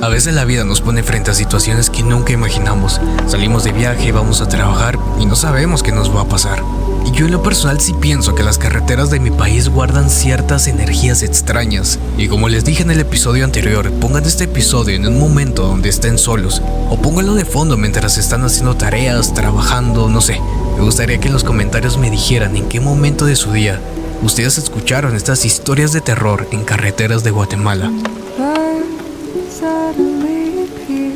A veces la vida nos pone frente a situaciones que nunca imaginamos. Salimos de viaje, vamos a trabajar y no sabemos qué nos va a pasar. Y yo en lo personal sí pienso que las carreteras de mi país guardan ciertas energías extrañas. Y como les dije en el episodio anterior, pongan este episodio en un momento donde estén solos. O pónganlo de fondo mientras están haciendo tareas, trabajando, no sé. Me gustaría que en los comentarios me dijeran en qué momento de su día ustedes escucharon estas historias de terror en carreteras de Guatemala.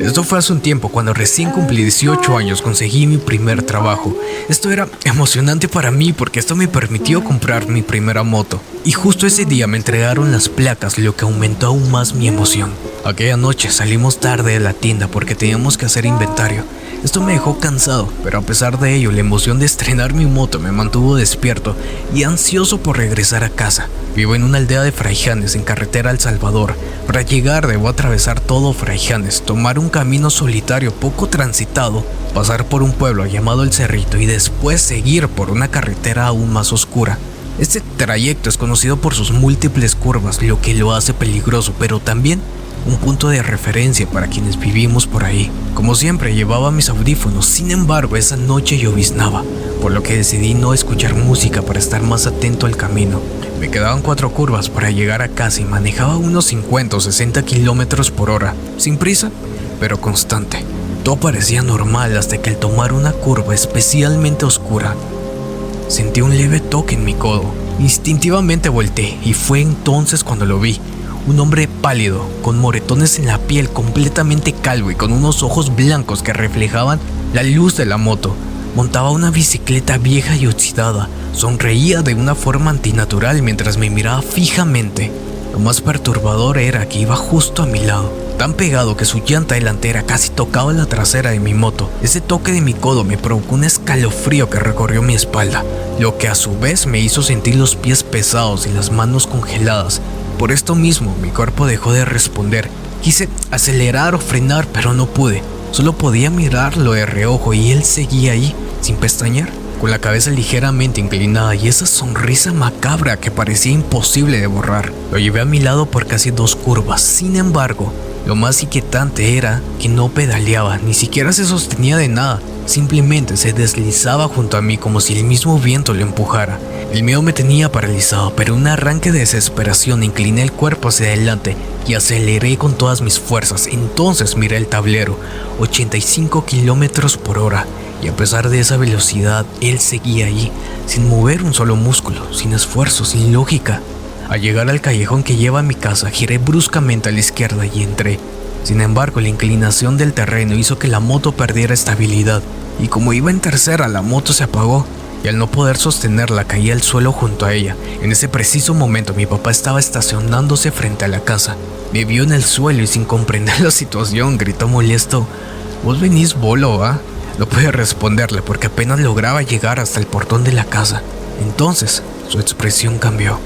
Esto fue hace un tiempo, cuando recién cumplí 18 años, conseguí mi primer trabajo. Esto era emocionante para mí porque esto me permitió comprar mi primera moto. Y justo ese día me entregaron las placas, lo que aumentó aún más mi emoción. Aquella noche salimos tarde de la tienda porque teníamos que hacer inventario. Esto me dejó cansado, pero a pesar de ello, la emoción de estrenar mi moto me mantuvo despierto y ansioso por regresar a casa. Vivo en una aldea de Fraijanes, en carretera a El Salvador. Para llegar debo atravesar todo Fraijanes, tomar un camino solitario poco transitado, pasar por un pueblo llamado El Cerrito y después seguir por una carretera aún más oscura. Este trayecto es conocido por sus múltiples curvas, lo que lo hace peligroso, pero también un punto de referencia para quienes vivimos por ahí. Como siempre, llevaba mis audífonos, sin embargo esa noche lloviznaba, por lo que decidí no escuchar música para estar más atento al camino. Me quedaban 4 curvas para llegar a casa y manejaba unos 50 o 60 kilómetros por hora, sin prisa, pero constante. Todo parecía normal hasta que al tomar una curva especialmente oscura, sentí un leve toque en mi codo. Instintivamente volteé y fue entonces cuando lo vi. Un hombre pálido, con moretones en la piel, completamente calvo y con unos ojos blancos que reflejaban la luz de la moto. Montaba una bicicleta vieja y oxidada. Sonreía de una forma antinatural mientras me miraba fijamente. Lo más perturbador era que iba justo a mi lado, tan pegado que su llanta delantera casi tocaba la trasera de mi moto. Ese toque de mi codo me provocó un escalofrío que recorrió mi espalda, lo que a su vez me hizo sentir los pies pesados y las manos congeladas. Por esto mismo, mi cuerpo dejó de responder. Quise acelerar o frenar, pero no pude. Solo podía mirarlo de reojo y él seguía ahí, sin pestañear, con la cabeza ligeramente inclinada y esa sonrisa macabra que parecía imposible de borrar. Lo llevé a mi lado por casi 2 curvas. Sin embargo, lo más inquietante era que no pedaleaba, ni siquiera se sostenía de nada. Simplemente se deslizaba junto a mí como si el mismo viento lo empujara. El miedo me tenía paralizado, pero un arranque de desesperación incliné el cuerpo hacia adelante y aceleré con todas mis fuerzas. Entonces miré el tablero, 85 kilómetros por hora, y a pesar de esa velocidad, él seguía allí, sin mover un solo músculo, sin esfuerzo, sin lógica. Al llegar al callejón que lleva a mi casa, giré bruscamente a la izquierda y entré. Sin embargo, la inclinación del terreno hizo que la moto perdiera estabilidad, y como iba en tercera, la moto se apagó, y al no poder sostenerla caí al suelo junto a ella. En ese preciso momento mi papá estaba estacionándose frente a la casa. Me vio en el suelo y sin comprender la situación gritó molesto: «¿Vos venís bolo, va?». No pude responderle porque apenas lograba llegar hasta el portón de la casa. Entonces su expresión cambió.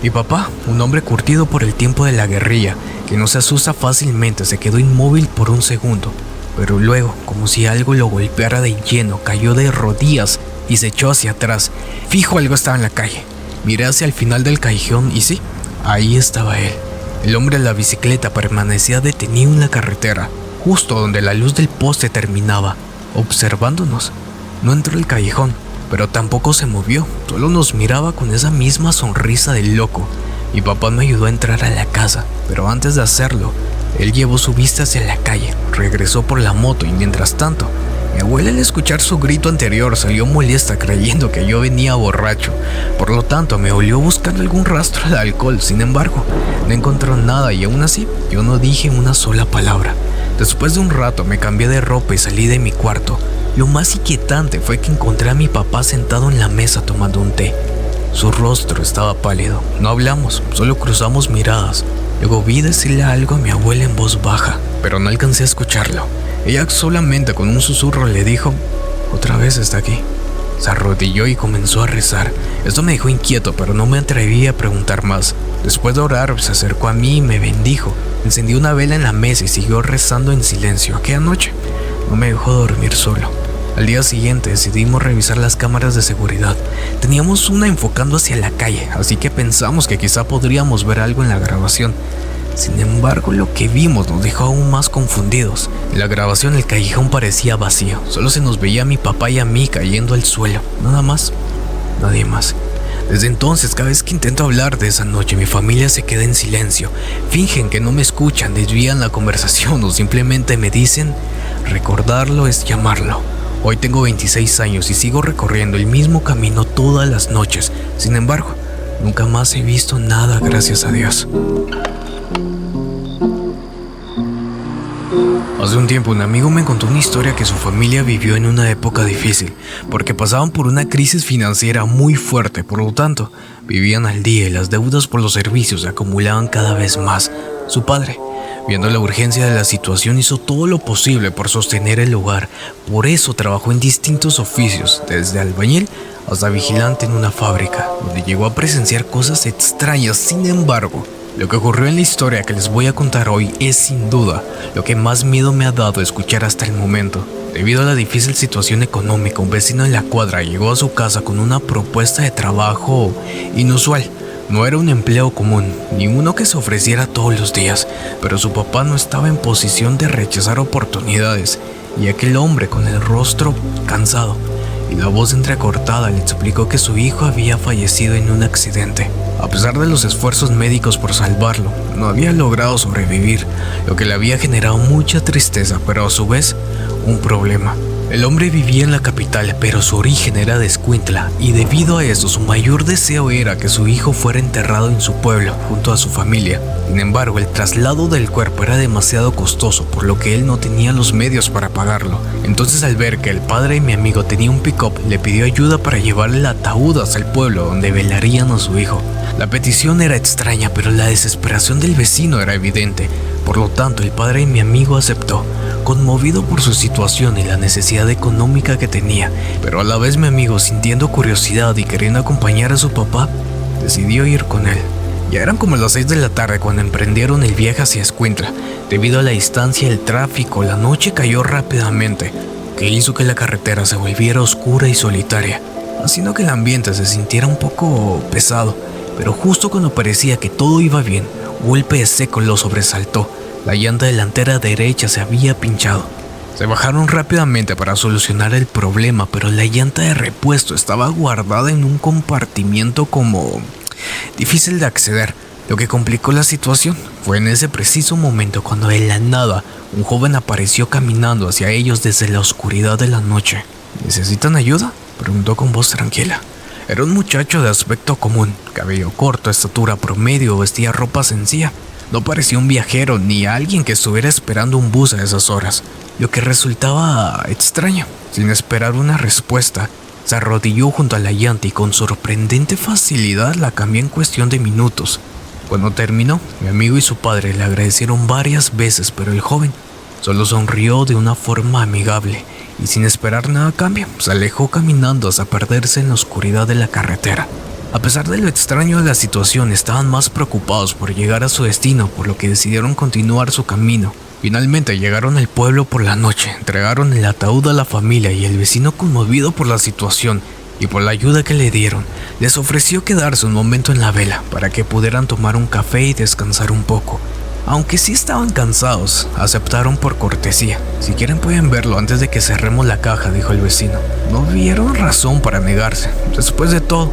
Mi papá, un hombre curtido por el tiempo de la guerrilla, que no se asusta fácilmente, se quedó inmóvil por un segundo, pero luego, como si algo lo golpeara de lleno, cayó de rodillas y se echó hacia atrás. Fijo algo estaba en la calle. Miré hacia el final del callejón y sí, ahí estaba él. El hombre de la bicicleta permanecía detenido en la carretera, justo donde la luz del poste terminaba, observándonos. No entró al callejón, pero tampoco se movió, solo nos miraba con esa misma sonrisa del loco. Mi papá me ayudó a entrar a la casa, pero antes de hacerlo, él llevó su vista hacia la calle, regresó por la moto y mientras tanto, mi abuela al escuchar su grito anterior salió molesta creyendo que yo venía borracho. Por lo tanto, me olió buscando algún rastro de alcohol. Sin embargo, no encontró nada y aún así, yo no dije una sola palabra. Después de un rato me cambié de ropa y salí de mi cuarto. Lo más inquietante fue que encontré a mi papá sentado en la mesa tomando un té. Su rostro estaba pálido. No hablamos, solo cruzamos miradas. Luego vi decirle algo a mi abuela en voz baja, pero no alcancé a escucharlo. Ella solamente con un susurro le dijo: «Otra vez está aquí». Se arrodilló y comenzó a rezar. Esto me dejó inquieto, pero no me atreví a preguntar más. Después de orar, se acercó a mí y me bendijo. Encendió una vela en la mesa y siguió rezando en silencio. Aquella noche no me dejó dormir solo. Al día siguiente decidimos revisar las cámaras de seguridad. Teníamos una enfocando hacia la calle, así que pensamos que quizá podríamos ver algo en la grabación. Sin embargo, lo que vimos nos dejó aún más confundidos. En la grabación el callejón parecía vacío, solo se nos veía a mi papá y a mí cayendo al suelo, nada más, nadie más. Desde entonces, cada vez que intento hablar de esa noche, mi familia se queda en silencio. Fingen que no me escuchan, desvían la conversación o simplemente me dicen, recordarlo es llamarlo. Hoy tengo 26 años y sigo recorriendo el mismo camino todas las noches. Sin embargo, nunca más he visto nada, gracias a Dios. Hace un tiempo un amigo me contó una historia que su familia vivió en una época difícil, porque pasaban por una crisis financiera muy fuerte, por lo tanto, vivían al día y las deudas por los servicios se acumulaban cada vez más. Su padre, viendo la urgencia de la situación, hizo todo lo posible por sostener el hogar. Por eso trabajó en distintos oficios, desde albañil hasta vigilante en una fábrica, donde llegó a presenciar cosas extrañas. Sin embargo, lo que ocurrió en la historia que les voy a contar hoy es sin duda lo que más miedo me ha dado escuchar hasta el momento. Debido a la difícil situación económica, un vecino de la cuadra llegó a su casa con una propuesta de trabajo inusual. No era un empleo común, ni uno que se ofreciera todos los días, pero su papá no estaba en posición de rechazar oportunidades, y aquel hombre con el rostro cansado y la voz entrecortada le explicó que su hijo había fallecido en un accidente. A pesar de los esfuerzos médicos por salvarlo, no había logrado sobrevivir, lo que le había generado mucha tristeza, pero a su vez, un problema. El hombre vivía en la capital, pero su origen era de Escuintla, y debido a eso su mayor deseo era que su hijo fuera enterrado en su pueblo, junto a su familia. Sin embargo, el traslado del cuerpo era demasiado costoso, por lo que él no tenía los medios para pagarlo. Entonces, al ver que el padre de mi amigo tenía un pick-up, le pidió ayuda para llevar el ataúd hasta el pueblo donde velarían a su hijo. La petición era extraña, pero la desesperación del vecino era evidente. Por lo tanto, el padre de mi amigo aceptó, conmovido por su situación y la necesidad económica que tenía, pero a la vez mi amigo, sintiendo curiosidad y queriendo acompañar a su papá, decidió ir con él. Ya eran como las 6 de la tarde cuando emprendieron el viaje hacia Escuintla. Debido a la distancia y el tráfico, la noche cayó rápidamente, que hizo que la carretera se volviera oscura y solitaria, haciendo que el ambiente se sintiera un poco pesado. Pero justo cuando parecía que todo iba bien, un golpe seco lo sobresaltó. La llanta delantera derecha se había pinchado. Se bajaron rápidamente para solucionar el problema, pero la llanta de repuesto estaba guardada en un compartimiento como difícil de acceder. Lo que complicó la situación fue en ese preciso momento cuando de la nada un joven apareció caminando hacia ellos desde la oscuridad de la noche. ¿Necesitan ayuda?, preguntó con voz tranquila. Era un muchacho de aspecto común, cabello corto, estatura promedio, vestía ropa sencilla. No parecía un viajero ni alguien que estuviera esperando un bus a esas horas, lo que resultaba extraño. Sin esperar una respuesta, se arrodilló junto a la llanta y con sorprendente facilidad la cambió en cuestión de minutos. Cuando terminó, mi amigo y su padre le agradecieron varias veces, pero el joven solo sonrió de una forma amigable y sin esperar nada a cambio, se alejó caminando hasta perderse en la oscuridad de la carretera. A pesar de lo extraño de la situación, estaban más preocupados por llegar a su destino, por lo que decidieron continuar su camino. Finalmente llegaron al pueblo por la noche, entregaron el ataúd a la familia y el vecino, conmovido por la situación y por la ayuda que le dieron, les ofreció quedarse un momento en la vela para que pudieran tomar un café y descansar un poco. Aunque sí estaban cansados, aceptaron por cortesía. Si quieren pueden verlo antes de que cerremos la caja, dijo el vecino. No vieron razón para negarse. Después de todo,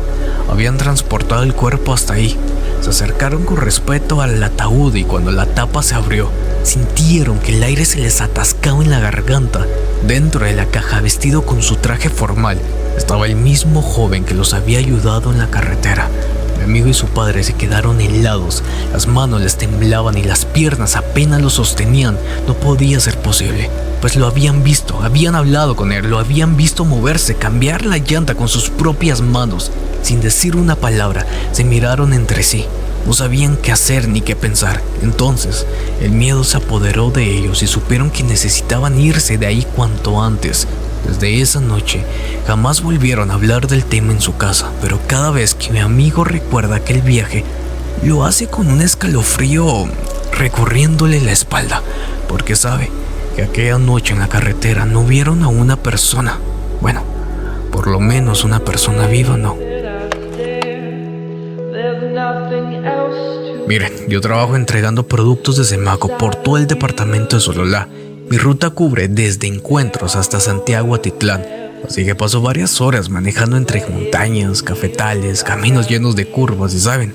habían transportado el cuerpo hasta ahí. Se acercaron con respeto al ataúd y cuando la tapa se abrió, sintieron que el aire se les atascaba en la garganta. Dentro de la caja, vestido con su traje formal, estaba el mismo joven que los había ayudado en la carretera. Mi amigo y su padre se quedaron helados, las manos les temblaban y las piernas apenas lo sostenían. No podía ser posible, pues lo habían visto, habían hablado con él, lo habían visto moverse, cambiar la llanta con sus propias manos. Sin decir una palabra, se miraron entre sí. No sabían qué hacer ni qué pensar. Entonces, el miedo se apoderó de ellos y supieron que necesitaban irse de ahí cuanto antes. Desde esa noche, jamás volvieron a hablar del tema en su casa, pero cada vez que mi amigo recuerda aquel viaje, lo hace con un escalofrío recorriéndole la espalda, porque sabe que aquella noche en la carretera no vieron a una persona. Bueno, por lo menos una persona viva no. There's nothing else to Miren, yo trabajo entregando productos de Semaco por todo el departamento de Sololá. Mi ruta cubre desde Encuentros hasta Santiago Atitlán, así que paso varias horas manejando entre montañas, cafetales, caminos llenos de curvas y saben,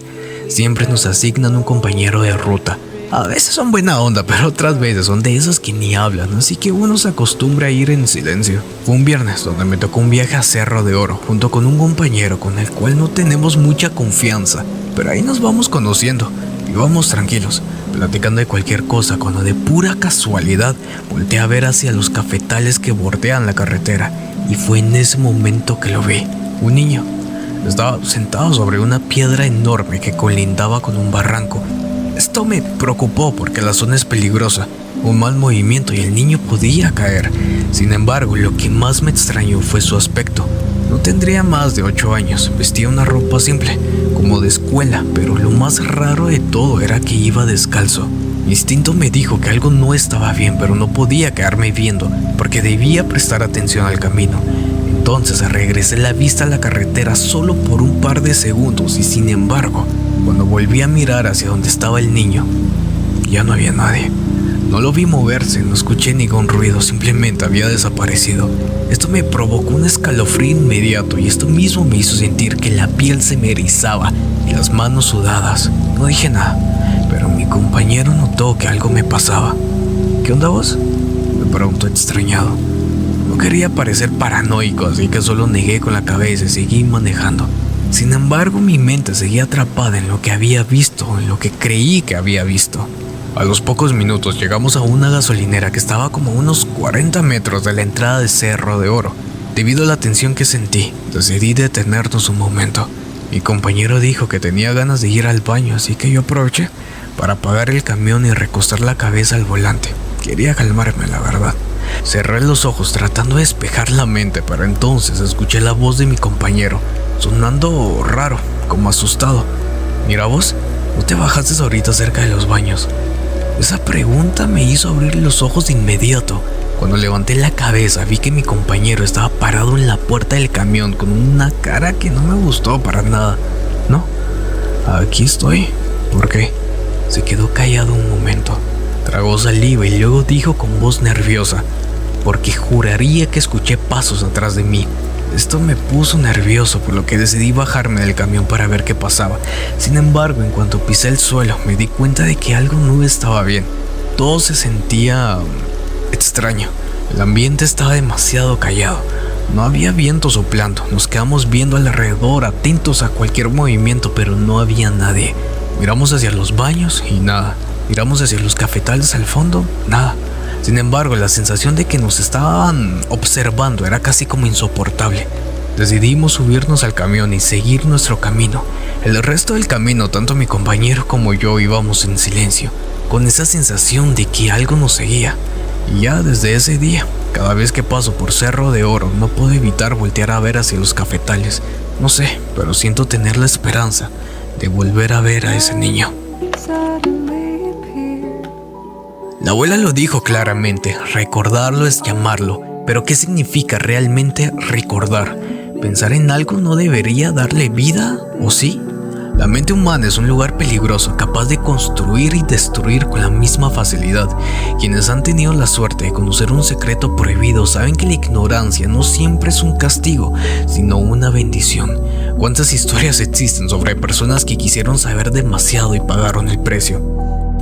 siempre nos asignan un compañero de ruta. A veces son buena onda, pero otras veces son de esos que ni hablan, así que uno se acostumbra a ir en silencio. Fue un viernes donde me tocó un viaje a Cerro de Oro, junto con un compañero con el cual no tenemos mucha confianza, pero ahí nos vamos conociendo. Íbamos tranquilos, platicando de cualquier cosa, cuando de pura casualidad volteé a ver hacia los cafetales que bordean la carretera, y fue en ese momento que lo vi. Un niño estaba sentado sobre una piedra enorme que colindaba con un barranco. Esto me preocupó porque la zona es peligrosa, un mal movimiento y el niño podía caer. Sin embargo, lo que más me extrañó fue su aspecto. No tendría más de 8 años, vestía una ropa simple, como de escuela, pero lo más raro de todo era que iba descalzo. Mi instinto me dijo que algo no estaba bien, pero no podía quedarme viendo, porque debía prestar atención al camino. Entonces regresé la vista a la carretera solo por un par de segundos y sin embargo, cuando volví a mirar hacia donde estaba el niño, ya no había nadie. No lo vi moverse, no escuché ningún ruido, simplemente había desaparecido. Esto me provocó un escalofrío inmediato y esto mismo me hizo sentir que la piel se me erizaba y las manos sudadas. No dije nada, pero mi compañero notó que algo me pasaba. ¿Qué onda vos?, me preguntó extrañado. No quería parecer paranoico, así que solo negué con la cabeza y seguí manejando. Sin embargo, mi mente seguía atrapada en lo que había visto, en lo que creí que había visto. A los pocos minutos llegamos a una gasolinera que estaba como a unos 40 metros de la entrada de Cerro de Oro. Debido a la tensión que sentí, decidí detenernos un momento. Mi compañero dijo que tenía ganas de ir al baño, así que yo aproveché para apagar el camión y recostar la cabeza al volante. Quería calmarme, la verdad. Cerré los ojos tratando de despejar la mente, pero entonces escuché la voz de mi compañero, sonando raro, como asustado. Mira vos, ¿no te bajaste ahorita cerca de los baños? Esa pregunta me hizo abrir los ojos de inmediato. Cuando levanté la cabeza vi que mi compañero estaba parado en la puerta del camión con una cara que no me gustó para nada. No, aquí estoy. ¿Por qué? Se quedó callado un momento. Tragó saliva y luego dijo con voz nerviosa, porque juraría que escuché pasos atrás de mí. Esto me puso nervioso, por lo que decidí bajarme del camión para ver qué pasaba. Sin embargo, en cuanto pisé el suelo, me di cuenta de que algo no estaba bien. Todo se sentía extraño. El ambiente estaba demasiado callado. No había viento soplando. Nos quedamos viendo alrededor, atentos a cualquier movimiento, pero no había nadie. Miramos hacia los baños y nada. Miramos hacia los cafetales al fondo, nada. Sin embargo, la sensación de que nos estaban observando era casi como insoportable. Decidimos subirnos al camión y seguir nuestro camino. El resto del camino, tanto mi compañero como yo íbamos en silencio, con esa sensación de que algo nos seguía. Y ya desde ese día, cada vez que paso por Cerro de Oro, no puedo evitar voltear a ver hacia los cafetales. No sé, pero siento tener la esperanza de volver a ver a ese niño. La abuela lo dijo claramente, recordarlo es llamarlo, pero ¿qué significa realmente recordar? ¿Pensar en algo no debería darle vida, o sí? La mente humana es un lugar peligroso, capaz de construir y destruir con la misma facilidad. Quienes han tenido la suerte de conocer un secreto prohibido saben que la ignorancia no siempre es un castigo, sino una bendición. ¿Cuántas historias existen sobre personas que quisieron saber demasiado y pagaron el precio?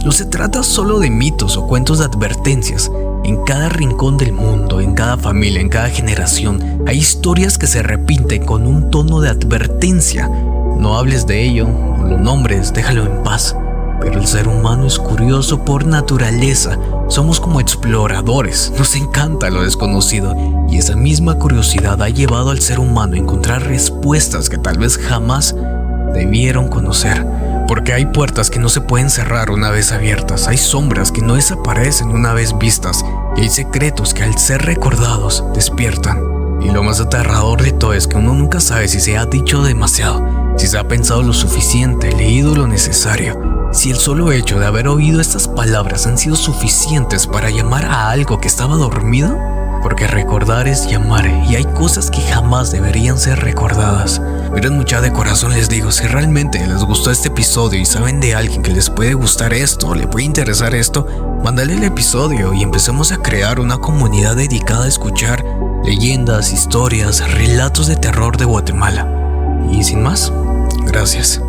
No se trata solo de mitos o cuentos de advertencias. En cada rincón del mundo, en cada familia, en cada generación, hay historias que se repiten con un tono de advertencia. No hables de ello, no lo nombres, déjalo en paz. Pero el ser humano es curioso por naturaleza. Somos como exploradores, nos encanta lo desconocido. Y esa misma curiosidad ha llevado al ser humano a encontrar respuestas que tal vez jamás debieron conocer. Porque hay puertas que no se pueden cerrar una vez abiertas, hay sombras que no desaparecen una vez vistas, y hay secretos que al ser recordados despiertan. Y lo más aterrador de todo es que uno nunca sabe si se ha dicho demasiado, si se ha pensado lo suficiente, leído lo necesario, si el solo hecho de haber oído estas palabras han sido suficientes para llamar a algo que estaba dormido. porque recordar es llamar y hay cosas que jamás deberían ser recordadas. Miren, mucha de corazón les digo, si realmente les gustó este episodio y saben de alguien que les puede gustar esto, le puede interesar esto, mándale el episodio y empecemos a crear una comunidad dedicada a escuchar leyendas, historias, relatos de terror de Guatemala. Y sin más, gracias.